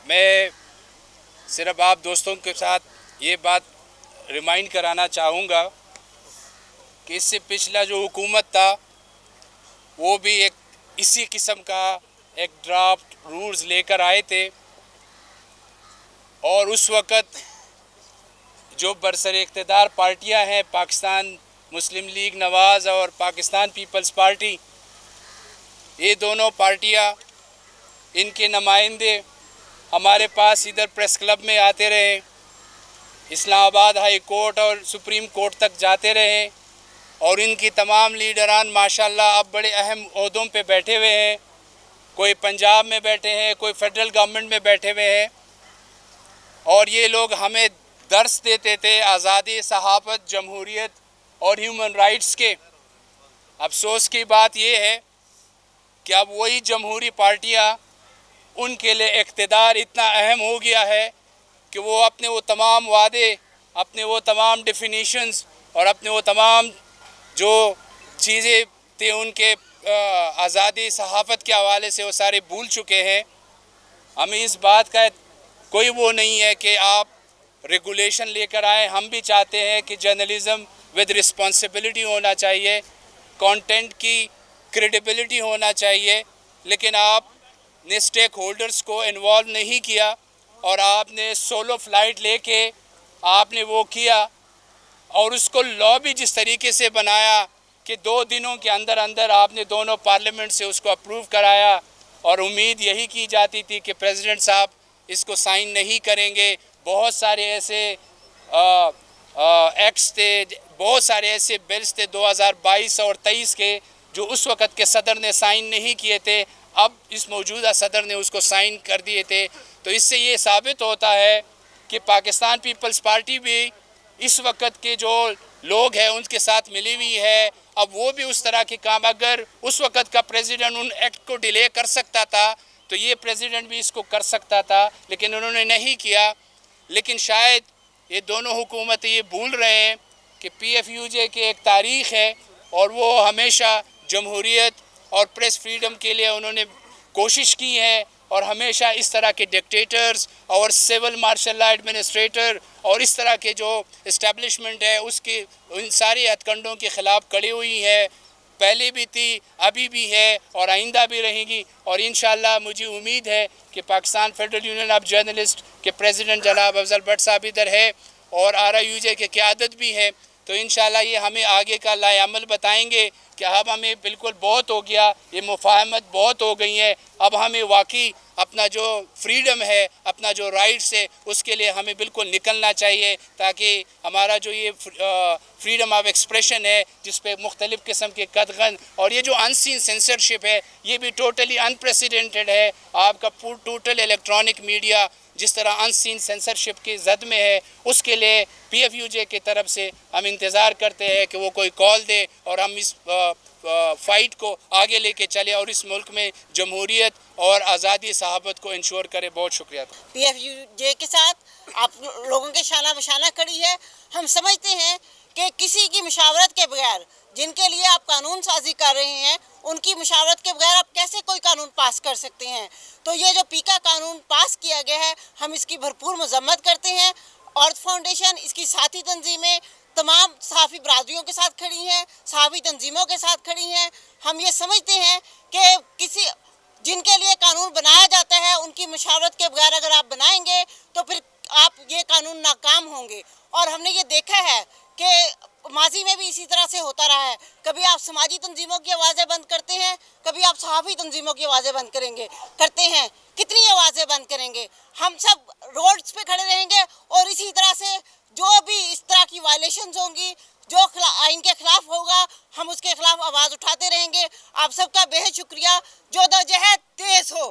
मैं सिर्फ आप दोस्तों के साथ ये बात रिमाइंड कराना चाहूँगा कि इससे पिछला जो हुकूमत था वो भी एक इसी किस्म का एक ड्राफ्ट रूल्स लेकर आए थे और उस वक़्त जो बरसर इक़्तिदार पार्टियां हैं, पाकिस्तान मुस्लिम लीग नवाज़ और पाकिस्तान पीपल्स पार्टी, ये दोनों पार्टियां, इनके नुमाइंदे हमारे पास इधर प्रेस क्लब में आते रहे, इस्लामाबाद हाई कोर्ट और सुप्रीम कोर्ट तक जाते रहे और इनकी तमाम लीडरान माशाल्लाह अब बड़े अहम ओहदों पे बैठे हुए हैं। कोई पंजाब में बैठे हैं, कोई फेडरल गवर्नमेंट में बैठे हुए हैं और ये लोग हमें दर्स देते थे आज़ादी, सहाफ़त, जमहूरियत और ह्यूमन राइट्स के। अफसोस की बात ये है कि अब वही जमहूरी पार्टियाँ, उनके लिए इक़्तिदार इतना अहम हो गया है कि वो अपने वो तमाम वादे, अपने वो तमाम डेफिनेशंस और अपने वो तमाम जो चीज़ें थे उनके आज़ादी, सहाफ़त के हवाले से वो सारे भूल चुके हैं। हमें इस बात का कोई वो नहीं है कि आप रेगुलेशन लेकर आए। हम भी चाहते हैं कि जर्नलिज़म विद रिस्पॉन्सिबिलिटी होना चाहिए, कंटेंट की क्रेडिबिलिटी होना चाहिए, लेकिन आपने स्टेक होल्डर्स को इन्वॉल्व नहीं किया और आपने सोलो फ्लाइट लेके आपने वो किया और उसको लॉ भी जिस तरीके से बनाया कि 2 दिनों के अंदर अंदर आपने दोनों पार्लियामेंट से उसको अप्रूव कराया और उम्मीद यही की जाती थी कि प्रेसिडेंट साहब इसको साइन नहीं करेंगे। बहुत सारे ऐसे एक्ट्स थे, बहुत सारे ऐसे बिल्स थे 2022 और 23 के जो उस वक़्त के सदर ने साइन नहीं किए थे, अब इस मौजूदा सदर ने उसको साइन कर दिए थे। तो इससे ये साबित होता है कि पाकिस्तान पीपल्स पार्टी भी इस वक्त के जो लोग हैं उनके साथ मिली हुई है। अब वो भी उस तरह के काम, अगर उस वक्त का प्रेसिडेंट उन एक्ट को डिले कर सकता था तो ये प्रेसिडेंट भी इसको कर सकता था, लेकिन उन्होंने नहीं किया। लेकिन शायद ये दोनों हुकूमतें ये भूल रहे हैं कि PFUJ की एक तारीख़ है और वो हमेशा जमहूरियत और प्रेस फ्रीडम के लिए उन्होंने कोशिश की है और हमेशा इस तरह के डिक्टेटर्स और सिविल मार्शल लॉ एडमिनिस्ट्रेटर और इस तरह के जो इस्टेब्लिशमेंट है उसके उन सारे हथकंडों के ख़िलाफ़ खड़ी हुई है। पहले भी थी, अभी भी है और आइंदा भी रहेंगी। और इंशाअल्लाह मुझे उम्मीद है कि Pakistan federal union of journalist के प्रेसिडेंट जनाब अफजल भट्ट साहब इधर है और RIUJ के क़यादत भी है, तो इंशाअल्लाह ये हमें आगे का लाएअमल बताएंगे कि अब हमें बिल्कुल बहुत हो गया, ये मुफाहमत बहुत हो गई है, अब हमें वाकई अपना जो फ्रीडम है, अपना जो राइट्स है, उसके लिए हमें बिल्कुल निकलना चाहिए ताकि हमारा जो ये फ्रीडम ऑफ एक्सप्रेशन है जिस पे मुख्तलिफ़ किस्म के कदगन और ये जो अनसीन सेंसरशिप है ये भी टोटली अनप्रेसिडेंटेड है। आपका टोटल इलेक्ट्रॉनिक मीडिया जिस तरह अनसीन सेंसरशिप की जद में है, उसके लिए PFUJ की तरफ से हम इंतज़ार करते हैं कि वो कोई कॉल दे और हम इस फ़ाइट को आगे लेके चले और इस मुल्क में जमहूरियत और आज़ादी सहाबत को इंश्योर करे। बहुत शुक्रिया। PFUJ के साथ आप लोगों के शाना बशाना खड़ी है। हम समझते हैं कि किसी की मुशावरत के बगैर, जिनके लिए आप कानून साजी कर रहे हैं, उनकी मुशावरत के बगैर आप कैसे कोई कानून पास कर सकते हैं। तो ये जो पीका कानून पास किया गया है, हम इसकी भरपूर मजम्मत करते हैं। अर्थ फाउंडेशन, इसकी साथी तंजीमें तमाम सहाफ़ी बरादरियों के साथ खड़ी हैं, सहाफ़ी तंजीमों के साथ खड़ी हैं। हम ये समझते हैं कि किसी जिनके लिए कानून बनाया जाता है उनकी मुशावरत के बगैर अगर आप बनाएंगे तो फिर आप ये कानून नाकाम होंगे। और हमने ये देखा है कि माजी में भी इसी तरह से होता रहा है। कभी आप समाजी तंजीमों की आवाज़ें बंद करते हैं, कभी आप सहाफ़ी तंजीमों की आवाज़ें बंद करते हैं। कितनी आवाज़ें बंद करेंगे? हम सब रोड्स पे खड़े रहेंगे और इसी तरह से जो भी इस तरह की वायलेशंस होंगी, जो आइन के खिलाफ होगा, हम उसके खिलाफ आवाज़ उठाते रहेंगे। आप सबका बेहद शुक्रिया। जो दो जहद तेज़ हो।